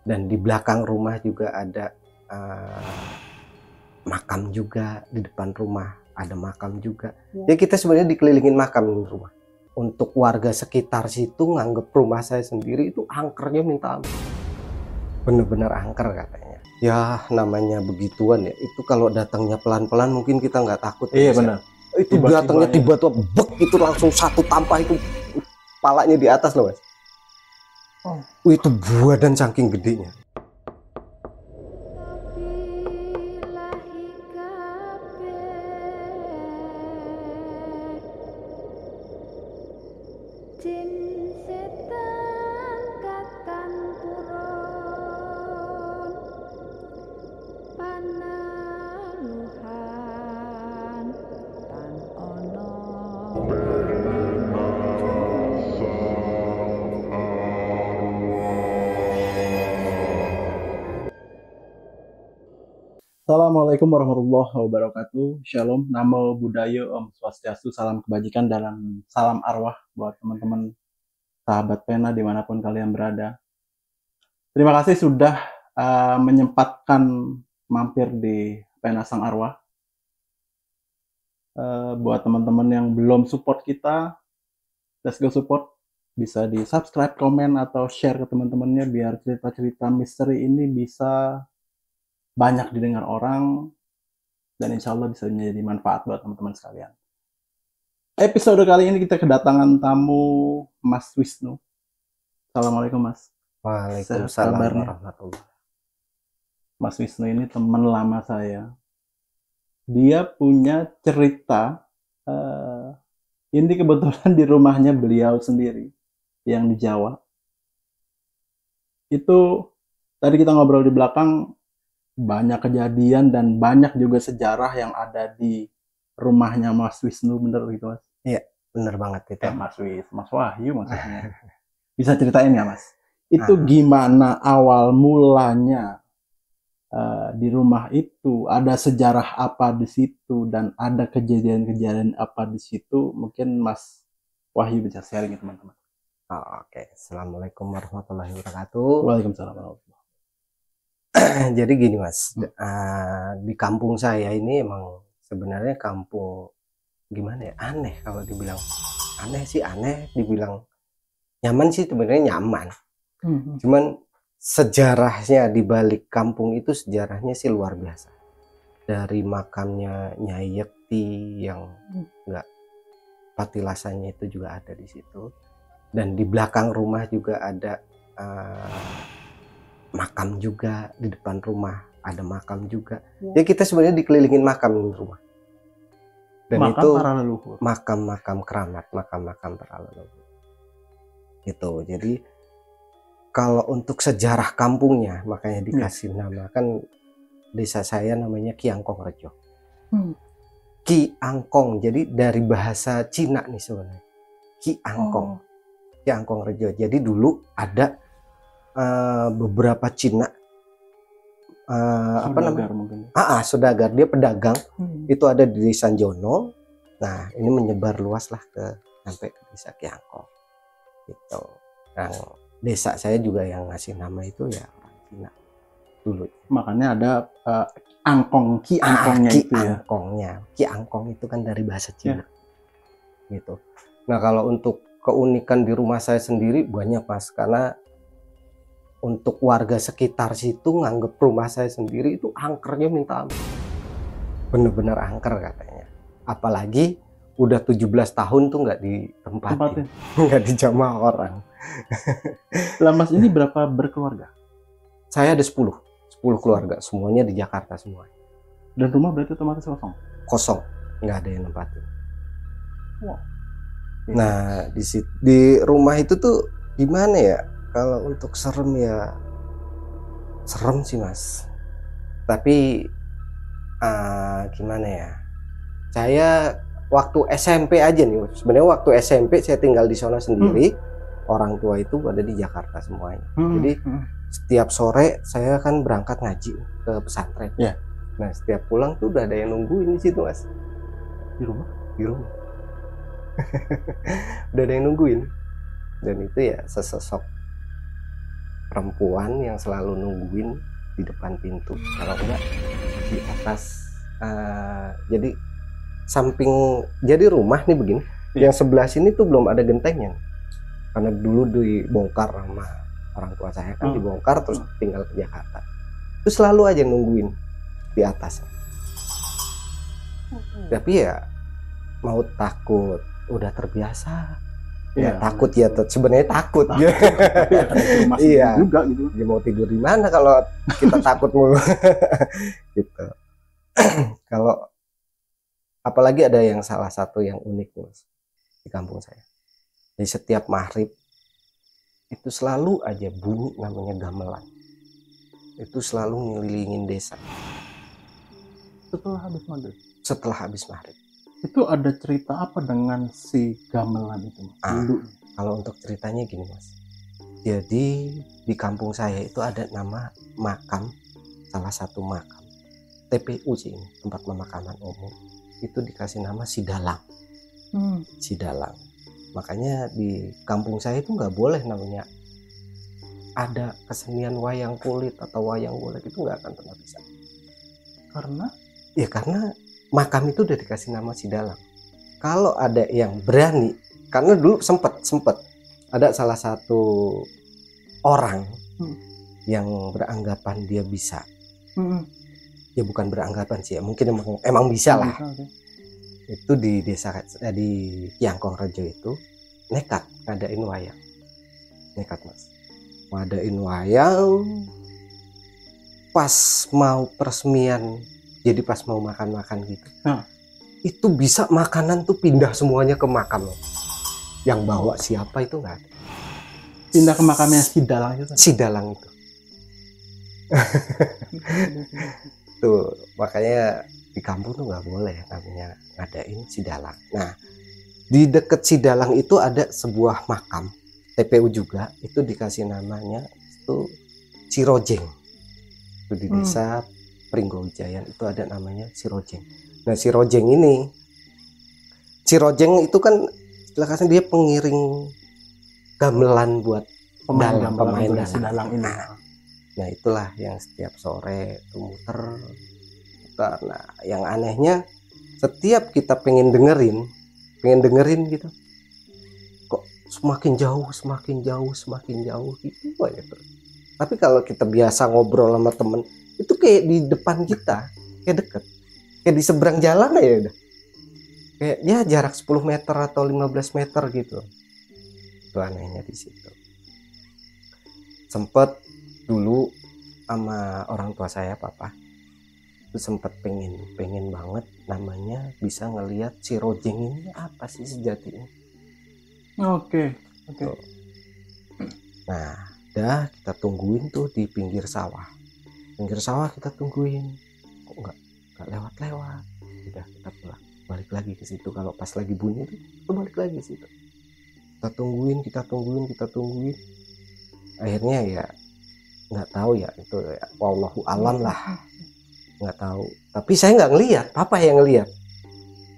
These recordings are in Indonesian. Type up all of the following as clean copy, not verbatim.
Dan di belakang rumah juga ada makam juga, di depan rumah ada makam juga. Ya kita sebenarnya dikelilingin makam di rumah. Untuk warga sekitar situ nganggep rumah saya sendiri itu angkernya minta ampun. Bener-bener angker katanya. Ya namanya begituan ya. Itu kalau datangnya pelan-pelan mungkin kita nggak takut. Iya benar. Itu datangnya tiba-tiba bek itu langsung satu tampah itu palanya di atas loh mas. Itu badan saking gedenya. Assalamualaikum warahmatullahi wabarakatuh. Shalom, namo buddhaya, om swastiastu, salam kebajikan dan salam arwah buat teman-teman sahabat pena dimanapun kalian berada. Terima kasih sudah menyempatkan mampir di Pena Sang Arwah. Buat teman-teman yang belum support kita, let's go support. Bisa di subscribe, komen, atau share ke teman-temannya biar cerita-cerita misteri ini bisa banyak didengar orang dan insya Allah bisa menjadi manfaat buat teman-teman sekalian. Episode kali ini kita kedatangan tamu Mas Wisnu. Assalamualaikum Mas. Waalaikumsalam warahmatullahi. Mas Wisnu ini teman lama saya. Dia punya cerita. Ini kebetulan di rumahnya beliau sendiri yang di Jawa. Itu tadi kita ngobrol di belakang. Banyak kejadian dan banyak juga sejarah yang ada di rumahnya Mas Wisnu, bener gitu Mas? Iya, bener banget itu. Mas Wahyu maksudnya. Bisa ceritain ya Mas? Itu gimana awal mulanya di rumah itu? Ada sejarah apa di situ dan ada kejadian-kejadian apa di situ? Mungkin Mas Wahyu bisa sharing ya teman-teman. Oke. Assalamualaikum warahmatullahi wabarakatuh. Waalaikumsalam warahmatullahi wabarakatuh. Jadi gini mas, di kampung saya ini emang sebenarnya kampung gimana ya, aneh kalau dibilang aneh sih aneh, dibilang nyaman sih sebenarnya nyaman. Cuman sejarahnya di balik kampung itu sejarahnya sih luar biasa. Dari makamnya Nyai Yekti yang enggak patilasannya itu juga ada di situ, dan di belakang rumah juga ada makam juga, di depan rumah ada makam juga. Ya kita sebenarnya dikelilingin makam di rumah. Dan makam itu para leluhur. Makam-makam keramat, makam-makam para leluhur. Gitu. Jadi kalau untuk sejarah kampungnya makanya dikasih nama, kan desa saya namanya Ki Angkong Rejo. Ki Angkong. Jadi dari bahasa Cina nih sebenarnya. Ki Angkong. Ki Angkong Rejo. Jadi dulu ada beberapa Cina apa namanya? Saudagar, dia pedagang. Itu ada di Sanjono. Nah, ini menyebar luas lah ke sampai ke desa Ki Angkong. Gitu. Nah, desa saya juga yang ngasih nama itu ya orang Cina dulu. Makanya ada Angkong, Ki Angkongnya itu ya. Angkongnya. Ki Angkong itu kan dari bahasa Cina. Gitu. Nah, kalau untuk keunikan di rumah saya sendiri banyak mas, karena untuk warga sekitar situ nganggep rumah saya sendiri itu angkernya minta ampun. Bener-bener angker katanya. Apalagi udah 17 tahun tuh nggak ditempatin. Nggak dijamah orang. Lah mas ini berapa berkeluarga? Saya ada 10 keluarga, semuanya di Jakarta semua. Dan rumah berarti otomatis kosong? Kosong, nggak ada yang nempatin. Wow. Nah di rumah itu tuh gimana ya? Kalau untuk serem ya serem sih mas, tapi gimana ya, saya waktu SMP aja nih, sebenarnya waktu SMP saya tinggal di sana sendiri, orang tua itu ada di Jakarta semuanya. Jadi setiap sore saya kan berangkat ngaji ke pesantren. Nah setiap pulang tuh udah ada yang nungguin di situ mas. Di rumah? Di rumah. Udah ada yang nungguin. Dan itu ya sesosok perempuan yang selalu nungguin di depan pintu, kalau enggak di atas. Jadi samping, jadi rumah nih begini, yang sebelah sini tuh belum ada gentengnya karena dulu dibongkar sama orang tua saya kan, dibongkar terus tinggal ke Jakarta. Itu selalu aja nungguin di atas. Tapi ya mau takut, udah terbiasa. Ya takut ya, sebenarnya takut ya. Iya. Juga gitu. Dia mau tidur di mana kalau kita takut mulu. Gitu. Kalau apalagi ada yang salah satu yang unik Mas di kampung saya. Jadi setiap maghrib itu selalu aja bunyi namanya gamelan. Itu selalu ngelilingin desa. Setelah habis maghrib. Setelah habis maghrib. Itu ada cerita apa dengan si gamelan itu Mas? Kalau untuk ceritanya gini Mas. Jadi di kampung saya itu ada nama makam, salah satu makam TPU sih ini, tempat pemakaman umum. Itu dikasih nama Sidalang. Sidalang. Makanya di kampung saya itu nggak boleh namanya ada kesenian wayang kulit atau wayang golek, itu nggak akan pernah bisa. Karena? Ya karena makam itu udah dikasih nama Sidalang. Kalau ada yang berani, karena dulu sempet ada salah satu orang yang beranggapan dia bisa. Ya bukan beranggapan sih ya, mungkin emang bisa lah. Itu di desa di Kiangkong Rejo itu nekat ngadain wayang. Nekat Mas. Ngadain wayang pas mau peresmian. Jadi pas mau makan-makan gitu, itu bisa makanan tuh pindah semuanya ke makam. Yang bawa siapa itu nggak ada. Pindah ke makamnya Sidalang itu? Sidalang itu. Tuh, makanya di kampung tuh nggak boleh namanya ngadain Sidalang. Nah, di deket Sidalang itu ada sebuah makam, TPU juga, itu dikasih namanya itu Cirojeng. Itu di desa Pringgowijayan itu ada namanya Cirojeng. Nah Cirojeng ini, Cirojeng itu kan istilahnya dia pengiring gamelan buat pemain dalang ini. Nah itulah yang setiap sore itu muter. Nah yang anehnya setiap kita pengen dengerin gitu, kok semakin jauh gitu aja terus. Tapi kalau kita biasa ngobrol sama temen, itu kayak di depan kita, kayak deket, kayak di seberang jalan aja udah, kayak ya jarak 10 meter atau 15 meter gitu. Itu anehnya di situ. Sempet dulu sama orang tua saya, papa itu sempet pengen banget namanya bisa ngelihat Cirojeng ini apa sih sejatinya. Oke. Nah dah kita tungguin tuh di pinggir sawah kita tungguin, kok nggak lewat. Udah kita pulang, balik lagi ke situ. Kalau pas lagi bunyi itu kita balik lagi ke situ. Kita tungguin. Akhirnya ya nggak tahu ya, itu ya wallahu alam lah, nggak tahu. Tapi saya nggak ngelihat, papa yang ngelihat.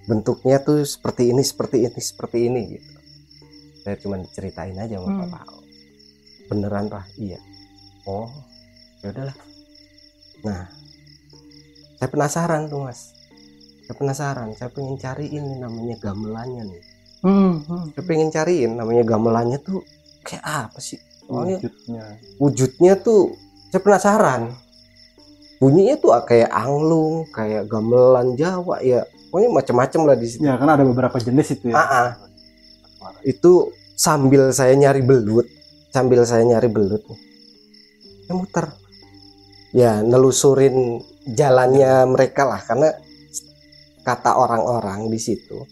Bentuknya tuh seperti ini gitu. Saya cuma diceritain aja sama papa. Beneran Pak? Iya. Oh, ya udahlah. Nah, saya penasaran tuh Mas. Saya pengen cariin nih namanya gamelannya nih. Saya pengen cariin namanya gamelannya tuh kayak apa sih? Soalnya wujudnya tuh saya penasaran. Bunyinya tuh kayak anglung, kayak gamelan Jawa ya. Pokoknya macam-macam lah di situ. Ya, karena ada beberapa jenis itu ya. Itu sambil saya nyari belut, saya muter. Ya, nelusurin jalannya mereka lah, karena kata orang-orang di situ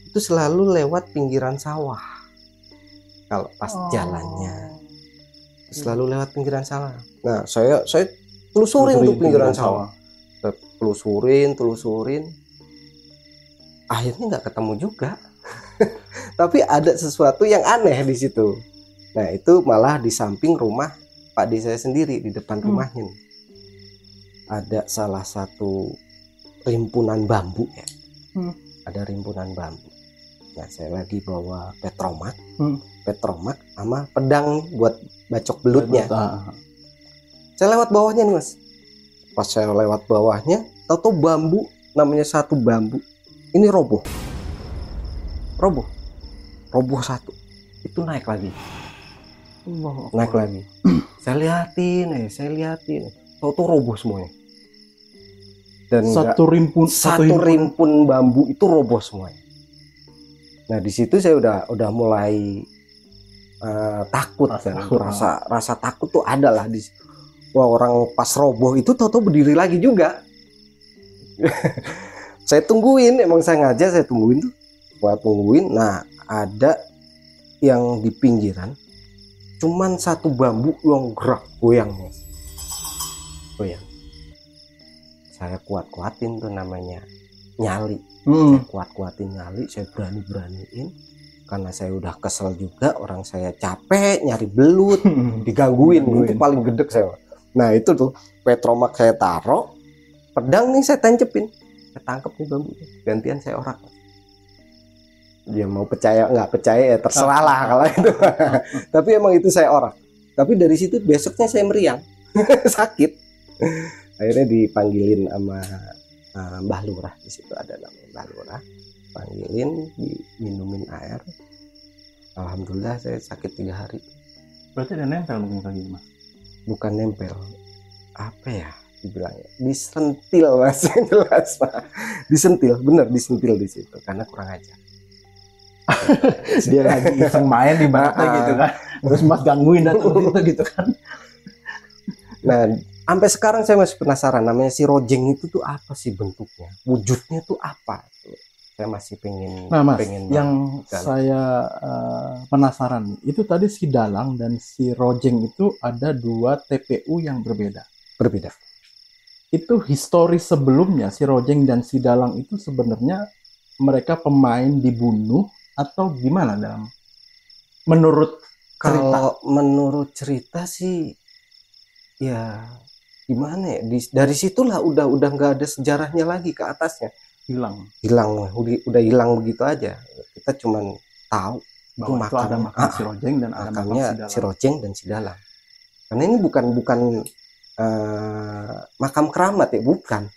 itu selalu lewat pinggiran sawah. Kalau pas jalannya selalu lewat pinggiran sawah. Nah, saya telusurin tuh pinggiran sawah. Telusurin. Akhirnya nggak ketemu juga. Tapi ada sesuatu yang aneh di situ. Nah, itu malah di samping rumah Pak D saya sendiri, di depan rumahnya nih. Ada salah satu rimpunan bambu ya. Ada rimpunan bambu. Nah, saya lagi bawa petromak petromak sama pedang buat bacok belutnya. Saya lewat bawahnya nih Mas. Pas saya lewat bawahnya, tahu bambu, namanya satu bambu, ini roboh satu, itu naik lagi. Naik lagi. Saya liatin, tahu roboh semuanya. Dan satu rimpun bambu itu roboh semuanya. Nah di situ saya udah mulai takut kan, rasa takut tuh ada lah di. Wah, orang pas roboh itu tahu berdiri lagi juga. Saya tungguin, emang saya tungguin tuh. Nah ada yang di pinggiran, cuman satu bambu yang gerak goyang. Saya kuat-kuatin tuh namanya nyali. Saya kuat-kuatin nyali, saya berani-beraniin. Karena saya udah kesel juga, orang saya capek nyari belut, digangguin. Itu paling gedek saya. Nah itu tuh petromak saya taruh, pedang nih saya tancepin, saya tangkep nih bambunya, gantian saya orak. Dia mau percaya nggak percaya ya terserah lah kalau itu. Tapi emang itu saya orak. Tapi dari situ besoknya saya meriang, sakit. Akhirnya dipanggilin sama Mbah Lurah, di situ ada namanya Mbah Lurah, panggilin, diminumin air. Alhamdulillah saya sakit 3 hari. Berarti ada nempel mungkin kali ini Mas? Bukan nempel, apa ya dibilangnya, disentil Mas. Jelas Pak, disentil, bener disentil di situ karena kurang ajar. Dia lagi iseng main di baratnya gitu kan, terus Mas gangguin datang gitu kan. Nah sampai sekarang saya masih penasaran, namanya si rojeng itu tuh apa sih bentuknya, wujudnya tuh apa tuh. Saya masih pengen. Nah Mas, yang saya penasaran itu tadi si dalang dan si rojeng itu ada 2 TPU yang berbeda. Itu histori sebelumnya si rojeng dan si dalang itu sebenarnya mereka pemain dibunuh atau gimana dalam menurut cerita? Kalau menurut cerita sih ya gimana ya, dari situlah udah nggak ada sejarahnya lagi ke atasnya. Hilang, udah hilang begitu aja. Kita cuman tahu bahwa itu ada makam si rojeng dan ada makamnya si rojeng dan si dalang. Karena ini bukan makam keramat ya, bukan.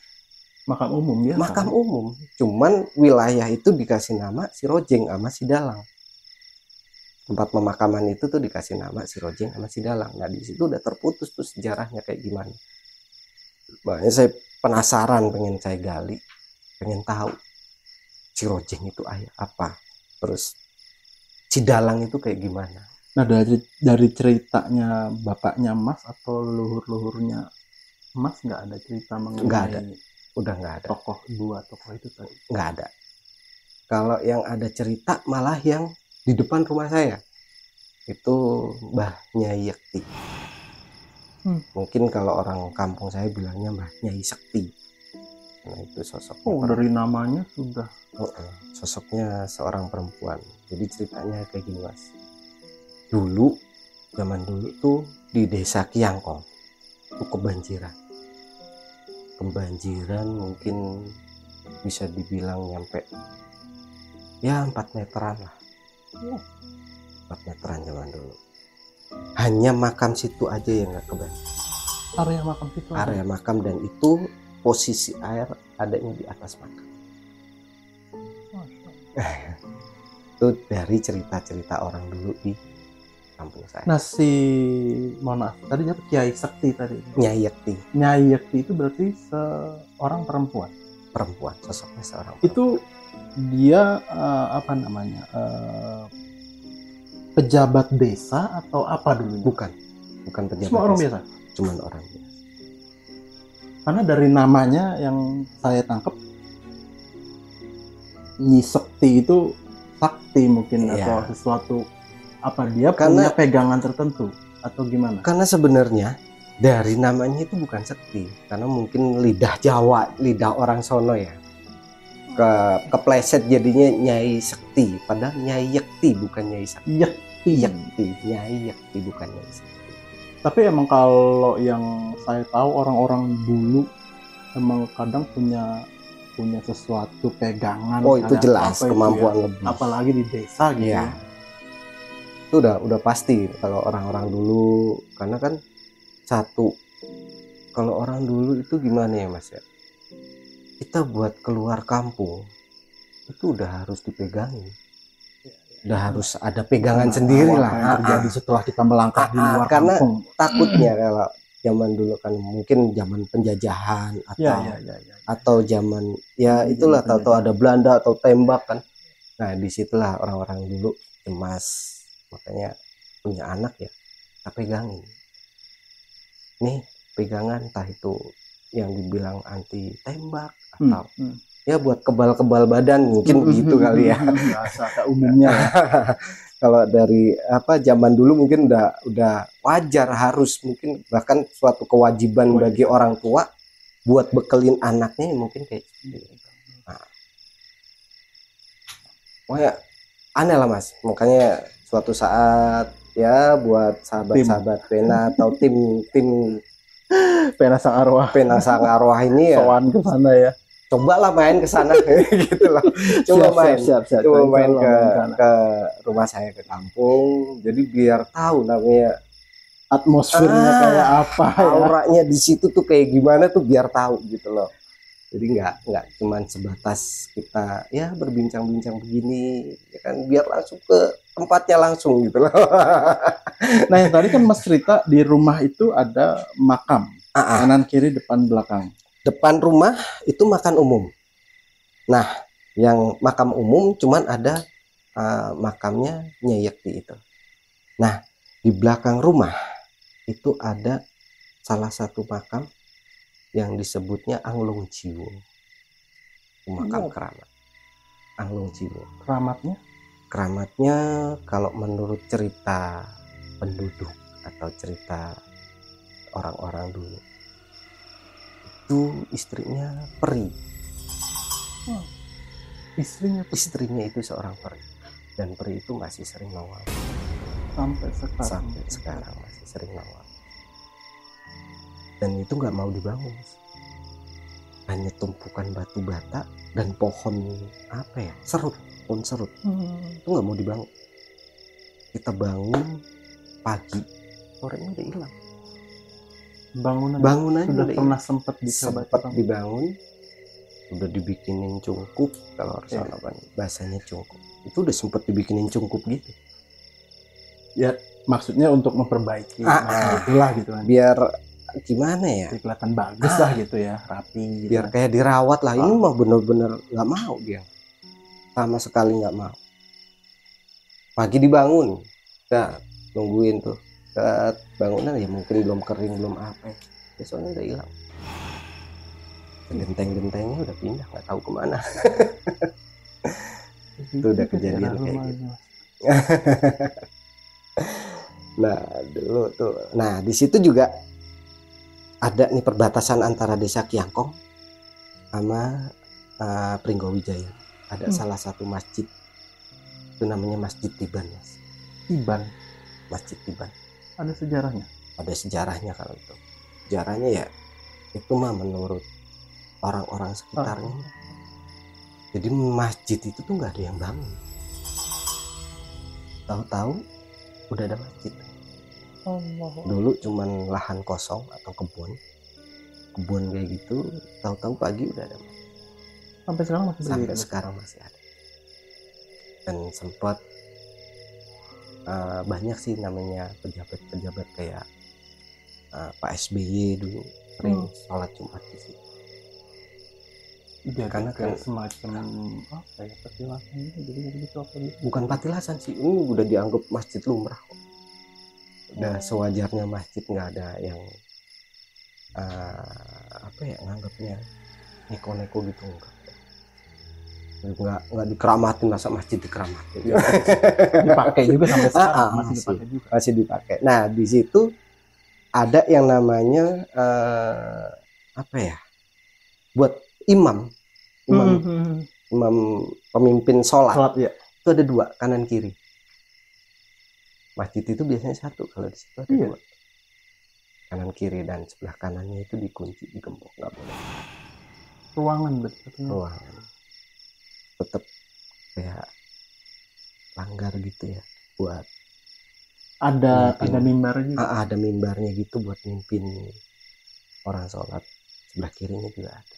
Makam umum ya. Makam umum. Cuman wilayah itu dikasih nama si rojeng sama si dalang. Tempat pemakaman itu tuh dikasih nama si rojeng sama si dalang. Nah di situ udah terputus tuh sejarahnya kayak gimana. Makanya saya penasaran, pengen saya gali. Pengen tahu si rojeng itu apa, terus si dalang itu kayak gimana. Nah dari ceritanya bapaknya Mas atau leluhurnya Mas nggak ada cerita mengenai? Nggak ada, udah nggak ada. Dua tokoh itu tadi nggak ada. Kalau yang ada cerita malah yang di depan rumah saya itu Mbah Nyai Yekti. Mungkin kalau orang kampung saya bilangnya Mbah Nyai Sekti. Nah itu sosoknya. Dari namanya sudah. Sosoknya seorang perempuan. Jadi ceritanya kayak gini Mas. Dulu, zaman dulu tuh di desa Kiangkong itu kebanjiran mungkin bisa dibilang nyampe ya 4 meteran lah. 4 meteran zaman dulu. Hanya makam situ aja yang nggak kebanjir. Area makam situ. Area makam, dan itu posisi air adanya di atas makam. Itu dari cerita-cerita orang dulu di kampung saya. Nah mohon maaf, tadi apa Kiai Sekti tadi? Nyai Yekti. Nyai Yekti itu berarti seorang perempuan. Sosoknya seorang perempuan. Itu dia pejabat desa atau apa dulu? Bukan pejabat. Cuma orang biasa. Cuman orang biasa. Karena dari namanya yang saya tangkap, Nyi Sekti itu sakti mungkin, atau sesuatu apa, dia punya pegangan tertentu atau gimana? Karena sebenarnya dari namanya itu bukan Sekti, karena mungkin lidah Jawa, lidah orang sono ya, kepleset jadinya Nyai Sekti, padahal Nyai Yekti bukan Nyai Sekti. Nyai Yekti bukan Nyai Sekti. Tapi emang kalau yang saya tahu orang-orang dulu emang kadang punya sesuatu pegangan. Oh itu jelas kemampuan lebih. Apalagi di desa gitu. Ya. Itu udah pasti kalau orang-orang dulu, karena kan satu, kalau orang dulu itu gimana ya Mas ya, kita buat keluar kampung itu udah harus dipegangin, udah harus ada pegangan sendiri lah. Apa yang terjadi setelah kita melangkah di luar Karena kampung. takutnya kalau zaman dulu kan mungkin zaman penjajahan atau zaman ya itulah, tahu-tahu ada Belanda atau tembak kan. Nah disitulah orang-orang dulu cemas, makanya punya anak ya kita pegangin nih, pegangan entah itu yang dibilang anti tembak atau ya buat kebal-kebal badan mungkin begitu kali ya. Bahasa umumnya ya. Kalau dari zaman dulu mungkin udah wajar, harus mungkin bahkan suatu kewajiban bagi orang tua buat bekelin anaknya mungkin kayak gitu. Nah, pokoknya aneh lah Mas, makanya suatu saat ya buat sahabat-sahabat pena atau tim pena sang arwah ini ya sowan ke sana ya, cobalah main ke sana gitu loh. Coba main ke rumah saya, ke kampung, jadi biar tahu namanya atmosfernya kayak apa ya, auranya di situ tuh kayak gimana tuh, biar tahu gitu loh. Jadi nggak cuman sebatas kita ya berbincang-bincang begini ya kan, biar langsung ke tempatnya langsung gitu loh. Nah yang tadi kan Mas cerita di rumah itu ada makam, kanan kiri depan belakang. Depan rumah itu makam umum. Nah yang makam umum cuman ada makamnya Nyai Yekti itu. Nah di belakang rumah itu ada salah satu makam yang disebutnya Anglung Jiwo, makam keramat Anglung Jiwo. Keramatnya kalau menurut cerita penduduk atau cerita orang-orang dulu itu istrinya peri. Istrinya itu seorang peri, dan peri itu masih sering nongol sampai sekarang masih sering nongol. Dan itu nggak mau dibangun, hanya tumpukan batu bata dan pohon pohon serut itu nggak mau dibangun. Kita bangun pagi, sorenya udah hilang. Bangunannya sudah udah pernah sempat dibangun, udah dibikinin cungkup, kalau orang bahasanya cungkup, itu udah sempat dibikinin cungkup gitu ya, maksudnya untuk memperbaiki itulah gitu kan, biar gimana ya, kelihatan bagus lah gitu ya, rapi gitu, biar kayak dirawat lah. Ini mah bener-bener nggak mau dia, sama sekali nggak mau. Pagi dibangun, udah nungguin tuh bangunan ya mungkin belum kering belum apa, besoknya udah hilang. Genteng-gentengnya udah pindah nggak tahu kemana. Itu udah kejadian kayak gitu. Nah dulu tuh, nah di situ juga ada nih perbatasan antara desa Kiangkong sama Pringgowijaya. Ada salah satu masjid itu namanya Masjid Tiban, Mas. Masjid Tiban. Ada sejarahnya? Ada sejarahnya kalau itu. Sejarahnya ya itu mah menurut orang-orang sekitarnya. Jadi masjid itu tuh nggak ada yang bangun. Tahu-tahu udah ada masjid. Dulu cuman lahan kosong atau kebun kayak gitu, tahu-tahu pagi udah ada masjid. Sampai sekarang masih ada. Dan sempat banyak sih namanya pejabat-pejabat kayak Pak SBY dulu sering sholat Jumat di situ. Jadi karena kan semacam apa ya, petilasan gitu apa gitu. Bukan petilasan sih, ini udah dianggap masjid lumrah kok. Udah sewajarnya masjid, nggak ada yang nganggapnya neko-neko gitu, nggak dikeramatin, masa masjid dikeramatin. Dipakai juga sampai sekarang, masih dipakai. Nah di situ ada yang namanya buat imam pemimpin sholat ya. Itu ada 2 kanan kiri. Masjid itu biasanya 1, kalau di situ ada 2 kanan kiri, dan sebelah kanannya itu dikunci, digembok, nggak boleh. Ruangan tetap kayak langgar gitu ya, buat Ada mimbarnya juga. Ada mimbarnya gitu buat mimpin orang sholat. Sebelah kirinya juga ada.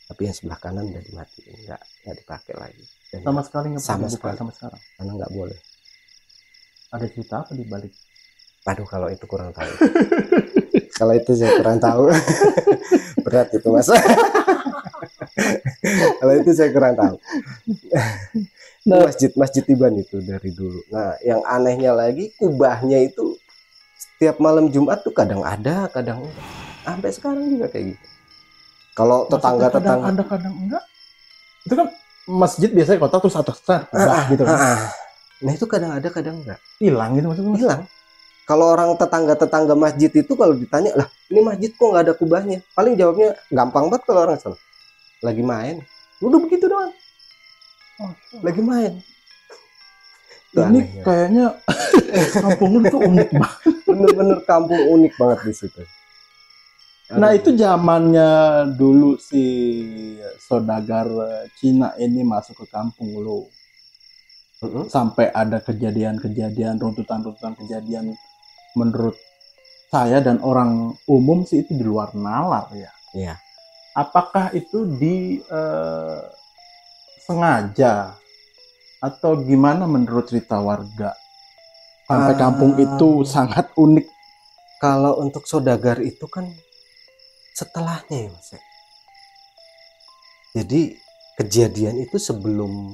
Tapi yang sebelah kanan udah dimatiin, nggak dipakai lagi. Dan Sama sekali nggak pernah sama dibuka sekali sama sekarang. karena nggak boleh. Ada cerita apa di balik? Aduh, kalau itu kurang tahu. Kalau itu saya kurang tahu. Berat itu Mas. Kalau itu saya kurang tahu. Nah, Masjid Tiban itu dari dulu. Nah, yang anehnya lagi kubahnya itu setiap malam Jumat tuh kadang ada, kadang enggak. Sampai sekarang juga kayak gitu. Kalau tetangga-tetangga ada kadang enggak. Itu kan masjid biasanya kota terus atasnya kubah gitu kan. Nah, itu kadang ada, kadang enggak. Hilang gitu maksudnya. Hilang. Kalau orang tetangga-tetangga masjid itu kalau ditanya, lah ini masjid kok nggak ada kubahnya? Paling jawabnya gampang banget kalau orang salah. Lagi main. Udah begitu doang. Lagi main. Itu Ini anehnya. kayaknya kampung lu tuh unik banget. Bener-bener kampung unik banget di situ. Nah, itu zamannya dulu si saudagar Cina ini masuk ke kampung lu. Sampai ada kejadian-kejadian, runtutan-runtutan kejadian, menurut saya dan orang umum sih itu di luar nalar ya. Iya. Apakah itu sengaja atau gimana menurut cerita warga? Sampai kampung itu sangat unik. Kalau untuk saudagar itu kan setelahnya ya Mas. Jadi kejadian itu sebelum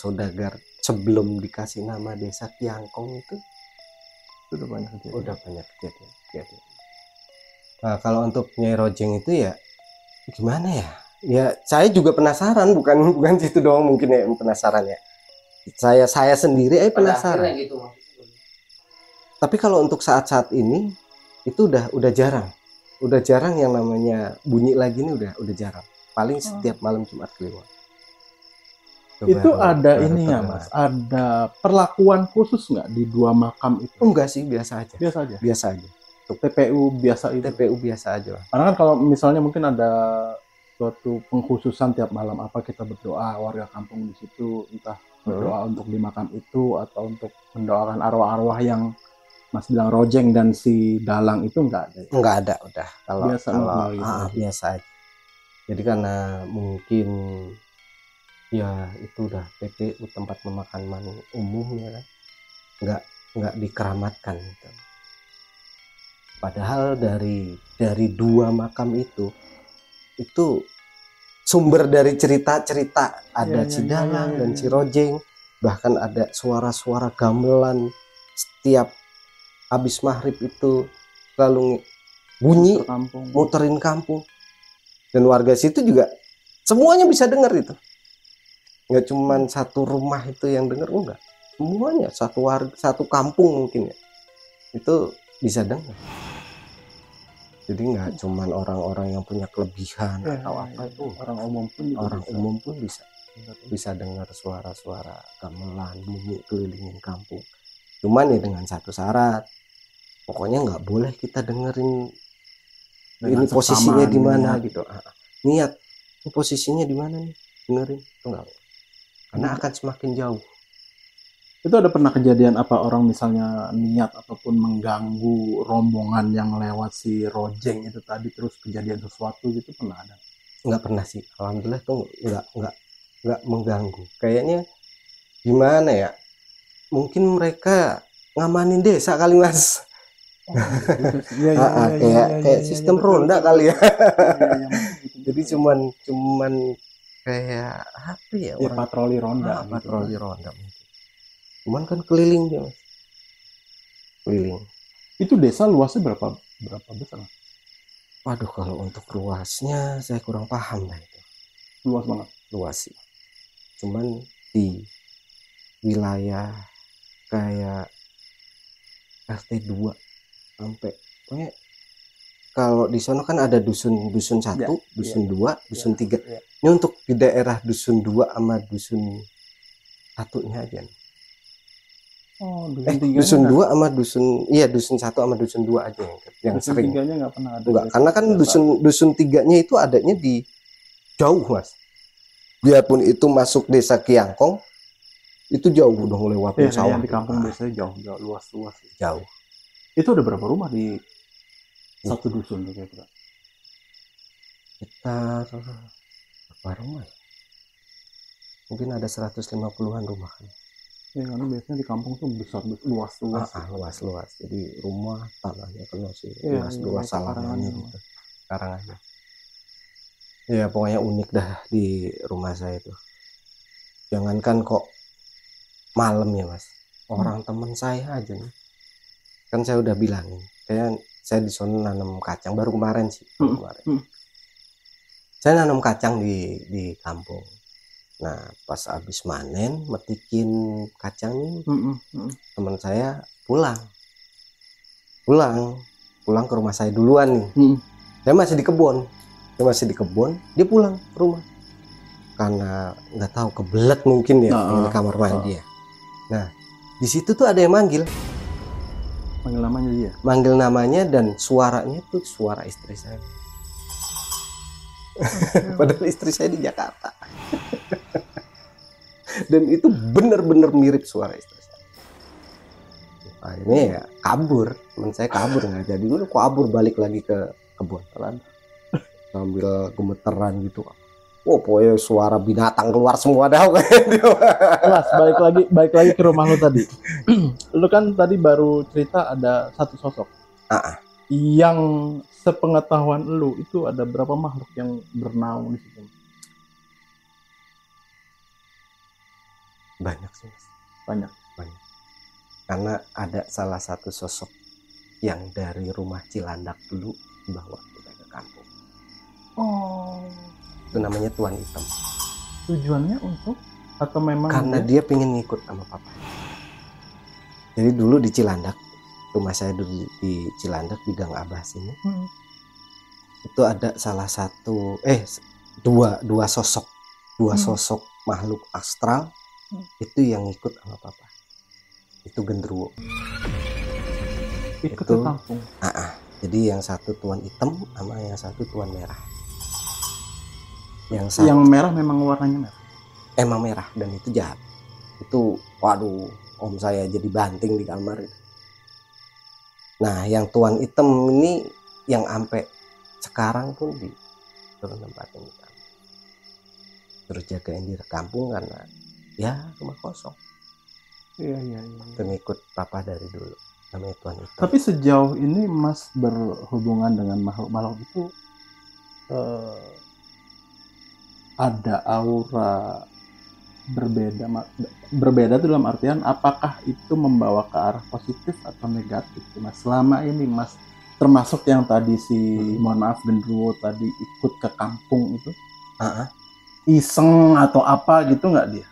saudagar, sebelum dikasih nama desa Kiangkong itu Udah banyak kejadian. udah banyak kejadian. Nah, kalau untuk Nyai Rojeng itu ya gimana ya? Ya saya juga penasaran, bukan situ doang mungkin ya penasaran ya. Saya sendiri penasaran. Gitu. Tapi kalau untuk saat-saat ini itu udah jarang. Udah jarang yang namanya bunyi lagi ini udah jarang. Paling setiap malam Jumat Kliwon. Itu ada ini ya Mas, ada perlakuan khusus nggak di dua makam itu? Enggak sih, biasa aja. Biasa aja. Untuk TPU biasa itu. TPU biasa aja. Karena kan kalau misalnya mungkin ada suatu pengkhususan tiap malam, apa kita berdoa warga kampung di situ, entah berdoa untuk di makam itu atau untuk mendoakan arwah-arwah yang Mas bilang Rojeng dan si Dalang itu enggak ada. Enggak ada, udah. Kalau biasa aja. Jadi karena mungkin ya itu udah TPU tempat pemakaman umum ya kan, nggak dikeramatkan gitu. Padahal dari dua makam itu sumber dari cerita-cerita ada Cidalang dan Cirojeng, bahkan ada suara-suara gamelan setiap habis maghrib itu selalu bunyi muterin kampung. Dan warga situ juga semuanya bisa dengar itu. Nggak cuman satu rumah itu yang dengar, enggak. Semuanya satu kampung mungkin ya. Itu bisa dengar. Jadi nggak cuman orang-orang yang punya kelebihan atau apa itu, orang umum pun bisa dengar suara-suara gamelan bunyi kelilingin kampung. Cuman ya dengan satu syarat. Pokoknya nggak boleh kita dengerin ini posisinya di mana gitu. Niat ini posisinya di mana nih, dengerin itu enggak. Karena akan semakin jauh. Itu ada pernah kejadian apa orang misalnya niat ataupun mengganggu rombongan yang lewat si Rojeng itu tadi, terus kejadian sesuatu gitu, pernah ada? Nggak pernah sih, alhamdulillah tuh nggak mengganggu. Kayaknya gimana ya, mungkin mereka ngamanin desa kali Mas. Kayak sistem ronda kali ya. Jadi cuman kayak apa ya, patroli ronda. Patroli ronda. Cuman kan keliling dia Mas. Keliling. Itu desa luasnya berapa besar? Waduh, kalau untuk luasnya saya kurang paham lah itu. Luas banget. Luas sih. Cuman di wilayah kayak RT 2 sampai pokoknya kalau di sana kan ada dusun 1, dusun 2, dusun 3. Ini untuk di daerah dusun 2 sama dusun 1-nya aja. Dusun 2 sama dusun 1 sama dusun 2 aja yang dusun sering. 3-nya nggak pernah ada. Enggak, karena kan dusun 3-nya itu adanya di jauh Mas. Biarpun itu masuk desa Kiangkong, Itu jauh udah ngelewatin Iya, sawah. yang di kampung biasanya jauh luas. Jauh. Itu ada berapa rumah di satu dusun tuh kira-kira? Sekitar berapa rumah ya? Mungkin ada 150-an rumah kan. Ya, karena biasanya di kampung tuh besar, luas. Luas. Jadi rumah tanahnya penuh sih. Iya, Luas halamannya karangan. gitu. Sekarang aja. Ya pokoknya unik dah di rumah saya itu. Jangankan kok malam ya Mas. Orang teman saya aja nih. Kan saya udah bilangin. Kayak saya di sana nanam kacang baru kemarin sih. Saya nanam kacang di kampung. Nah pas habis manen metikin kacang nih, teman saya pulang ke rumah saya duluan nih. Saya masih di kebun, dia pulang ke rumah karena nggak tahu kebelet mungkin ya di kamar mandi ya. Nah di situ tuh ada yang manggil namanya dan suaranya tuh suara istri saya. Padahal istri saya di Jakarta. Dan itu benar-benar mirip suara istri saya. Akhirnya ya kabur, teman saya kabur nggak jadi, dulu kabur balik lagi ke kebun sambil gemeteran gitu. Oh, pokoknya suara binatang keluar semua dah. Mas, balik lagi ke rumah lu tadi. Lu kan tadi baru cerita ada satu sosok. Yang sepengetahuan lu itu ada berapa makhluk yang bernaung di situ? Banyak sih Mas. Banyak. Karena ada salah satu sosok yang dari rumah Cilandak dulu dibawa ke kampung. Oh. Itu namanya Tuan Hitam. Tujuannya untuk atau memang karena dia pengen ngikut sama papa. Jadi dulu di Cilandak, rumah saya dulu di Cilandak di Gang Abah sini. Itu ada salah satu dua sosok makhluk astral itu yang ngikut sama papa. Itu genderuwo. Ikut ke kampung. Jadi yang satu Tuan Hitam sama yang satu Tuan Merah. Yang merah memang warnanya merah. Emang merah dan itu jahat. Itu waduh, om saya jadi banting di kamar. Nah, yang Tuan Hitam ini yang sampai sekarang pun terus nempatin di kampung. Terus jagain di kampung karena ya rumah kosong. Iya. Pengikut papa dari dulu namanya Tuan Hitam. Tapi sejauh ini Mas berhubungan dengan makhluk-makhluk itu ada aura berbeda itu dalam artian apakah itu membawa ke arah positif atau negatif Mas? Selama ini Mas termasuk yang tadi mohon maaf genderuwo tadi ikut ke kampung itu iseng atau apa gitu nggak dia?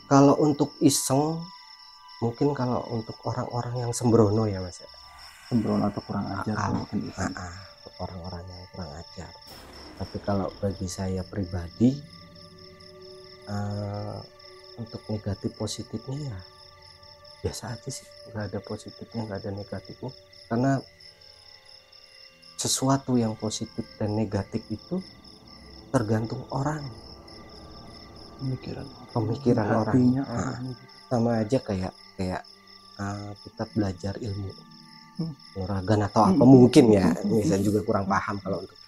Kalau untuk iseng mungkin, kalau untuk orang-orang yang sembrono ya Mas, sembrono atau kurang ajar mungkin iseng. Orang-orang yang kurang ajar. Tapi kalau bagi saya pribadi untuk negatif positifnya ya biasa aja sih, nggak ada positifnya nggak ada negatifnya, karena sesuatu yang positif dan negatif itu tergantung orang, pemikiran orang. Sama aja kayak kita belajar ilmu nuragan atau apa mungkin ya, saya juga kurang paham kalau untuk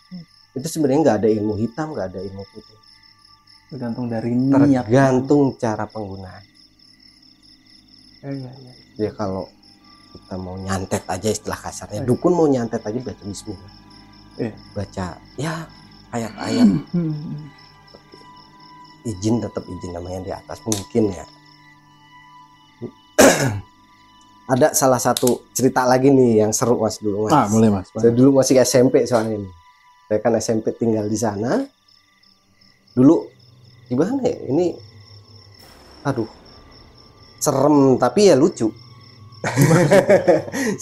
itu. Sebenarnya nggak ada ilmu hitam, nggak ada ilmu putih, tergantung dari niat, tergantung cara penggunaan. Iya. Ya kalau kita mau nyantet aja, istilah kasarnya dukun mau nyantet aja baca bismillah, baca ya ayat-ayat, izin tetap izin namanya di atas mungkin ya. Ada salah satu cerita lagi nih yang seru Mas dulu Mas. Boleh Mas. Saya dulu masih SMP soalnya ini. Saya kan SMP tinggal di sana. Dulu gimana ya? Ini aduh. Serem tapi ya lucu.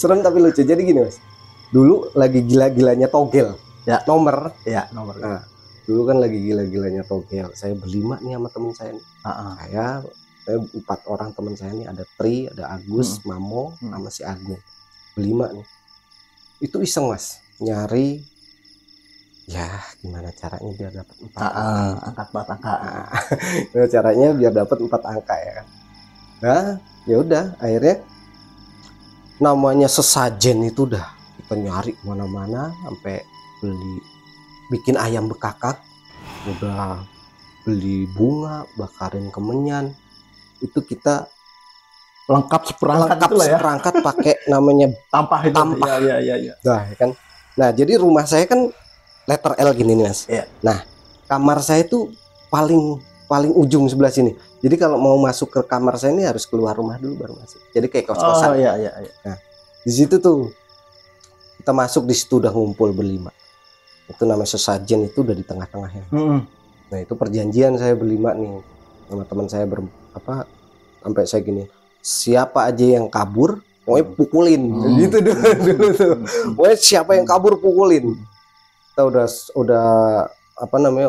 Serem tapi lucu. Jadi gini Mas. Dulu lagi gila-gilanya togel. Ya, nomor. Nah, dulu kan lagi gila-gilanya togel. Saya berlima nih sama temen saya. Saya 4 orang teman saya nih, ada Tri, ada Agus, Mamo, sama si Agung. Berlima nih. Itu iseng Mas, nyari ya gimana caranya biar dapat 4 angka. Angka 4 angka. Caranya biar dapat 4 angka ya kan. Nah, ya udah akhirnya namanya sesajen itu udah kita nyari mana-mana sampai beli bikin ayam bekakak, udah beli bunga, bakarin kemenyan, itu kita Lengkap seperangkat lengkap itulah ya. seperangkat pakai namanya Tampah itu. tampah. Ya. Nah, kan. Nah, jadi rumah saya kan letter L gini nih, Mas. Iya. Nah, kamar saya itu paling ujung sebelah sini. Jadi kalau mau masuk ke kamar saya ini harus keluar rumah dulu baru masuk. Jadi kayak kos-kosan. Oh iya. Nah, di situ tuh kita masuk, di situ udah ngumpul berlima. Itu namanya sesajen, itu udah di tengah-tengahnya. Nah, itu perjanjian saya berlima nih sama teman saya sampai saya gini, siapa aja yang kabur pokoknya pukulin. Gitu dulu tuh. Pokoknya siapa yang kabur pukulin. Kita udah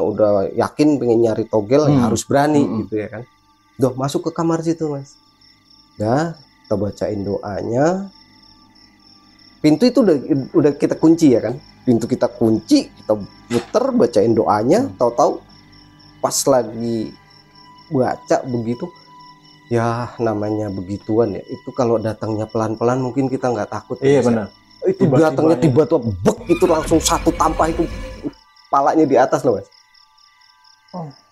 udah yakin pengen nyari togel, ya harus berani gitu ya kan. Udah masuk ke kamar situ, Mas. Nah, kita bacain doanya. Pintu itu udah kita kunci ya kan. Pintu kita kunci, kita muter bacain doanya, tahu-tahu pas lagi baca begitu, ya namanya begituan ya, itu kalau datangnya pelan-pelan mungkin kita nggak takut. Iya benar. Itu datangnya tiba-tiba bek, itu langsung satu tampah, itu palanya di atas loh, Mas.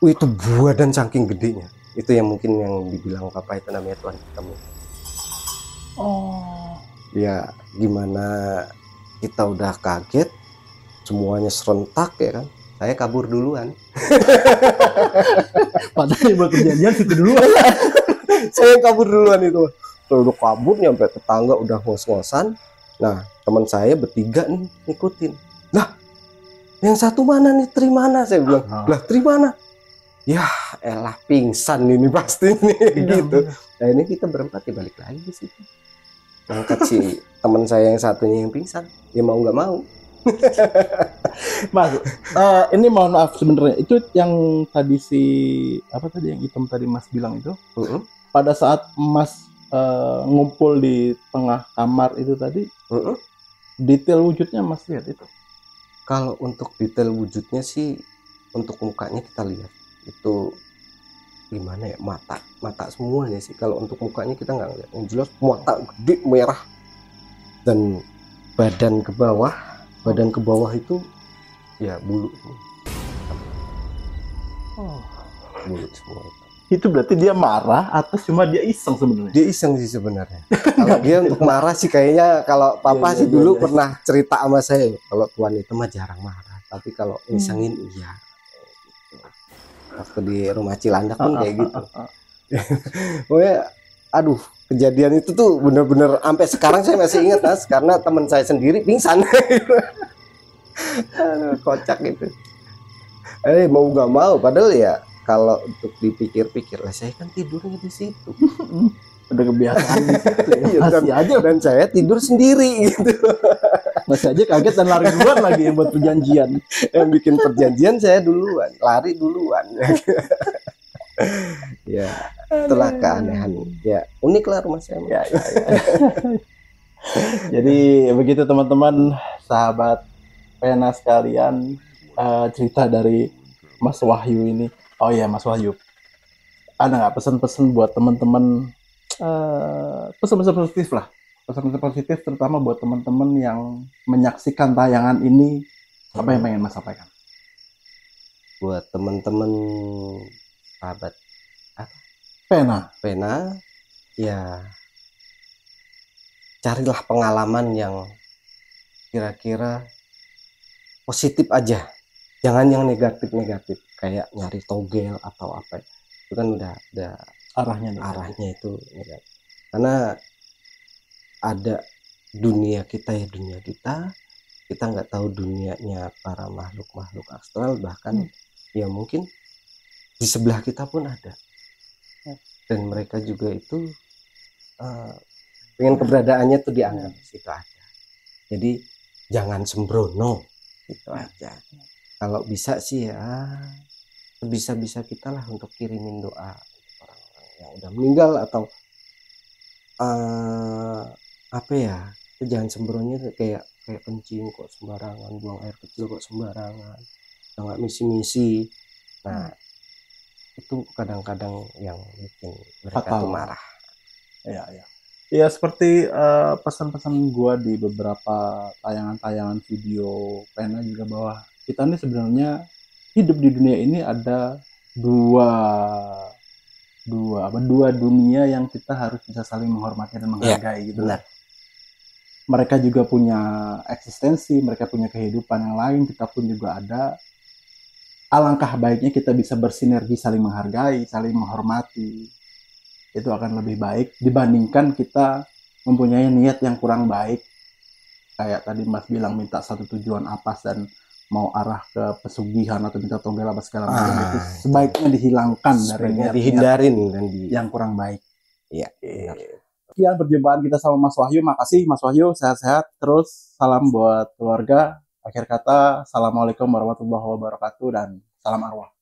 Itu badan saking gedenya. Itu yang mungkin yang dibilang papa itu namanya Tuhan ketemu. Ya gimana kita udah kaget, semuanya serentak ya kan. Saya kabur duluan. Padahal yang berperjanjian situ duluan. Saya kabur duluan itu. Udah kabur nyampe tetangga udah ngos-ngosan. Nah, teman saya bertiga nih ngikutin. Lah, yang satu mana nih? Tri mana? Saya bilang. Lah, Tri mana? Ya, elah pingsan ini pasti nih gitu. Nah, ini kita berempat ya balik lagi di situ. Angkat si teman saya yang satunya yang pingsan. Ya mau nggak mau. Mas, ini mohon maaf sebenarnya, itu yang tadi yang hitam tadi Mas bilang itu, pada saat Mas ngumpul di tengah kamar itu tadi, detail wujudnya Mas lihat itu? Kalau untuk detail wujudnya sih, untuk mukanya kita lihat itu gimana ya, mata semuanya sih. Kalau untuk mukanya kita nggak lihat, yang jelas mata gede merah dan badan ke bawah itu ya bulu semua. Bulu semua itu. Itu berarti dia marah atau cuma dia iseng sebenarnya? Dia iseng sih sebenarnya. Kalau dia untuk marah sih kayaknya, kalau papa sih dulu pernah cerita sama saya, kalau Tuan itu mah jarang marah, tapi kalau isengin iya. Waktu di rumah Cilandak pun kayak gitu. Pokoknya aduh, kejadian itu tuh bener-bener sampai sekarang saya masih ingat, Mas, karena teman saya sendiri pingsan. Kocak gitu. Mau nggak mau, padahal ya kalau untuk dipikir-pikir lah, saya kan tidurnya di situ. Udah kebiasaan di situ ya. Dan saya tidur sendiri gitu. Masih aja kaget dan lari duluan lagi yang buat perjanjian. Yang bikin perjanjian saya duluan, lari duluan. Ya, itulah keanehan. Ya, unik lah rumah saya. Ya. Jadi begitu teman-teman, sahabat pena sekalian, cerita dari Mas Wahyu ini. Oh iya, Mas Wahyu, ada nggak pesan-pesan buat teman-teman, pesan-pesan positif lah, pesan-pesan positif terutama buat teman-teman yang menyaksikan tayangan ini, apa yang pengen Mas sampaikan? Buat teman-teman sahabat pena, ya carilah pengalaman yang kira-kira positif aja, jangan yang negatif kayak nyari togel atau apa, itu kan udah arahnya itu negatif. Karena ada dunia kita nggak tahu dunianya para makhluk astral, bahkan ya mungkin di sebelah kita pun ada, dan mereka juga itu pengen keberadaannya tuh dianggap situ ada. Jadi jangan sembrono, itu aja. Kalau bisa sih ya sebisa-bisa kita lah untuk kirimin doa untuk orang-orang yang udah meninggal, atau jangan sembrono kayak kencing kok sembarangan, buang air kecil kok sembarangan, nggak misi-misi. Nah, itu kadang-kadang yang bikin mereka tuh marah. Ya, ya. Ya seperti pesan-pesan gua di beberapa tayangan-tayangan video pena juga, bahwa kita ini sebenarnya hidup di dunia ini ada dua dua dunia yang kita harus bisa saling menghormati dan menghargai gitu. Benar. Mereka juga punya eksistensi, mereka punya kehidupan yang lain, kita pun juga ada. Alangkah baiknya kita bisa bersinergi, saling menghargai, saling menghormati. Itu akan lebih baik dibandingkan kita mempunyai niat yang kurang baik. Kayak tadi Mas bilang, minta satu tujuan apa dan mau arah ke pesugihan atau minta tombel apa segala macam, itu sebaiknya dihilangkan dari niat dihindarin dan yang kurang baik. Iya. Sekian perjumpaan kita sama Mas Wahyu. Makasih Mas Wahyu, sehat-sehat terus. Salam buat keluarga. Akhir kata, assalamualaikum warahmatullahi wabarakatuh dan salam arwah.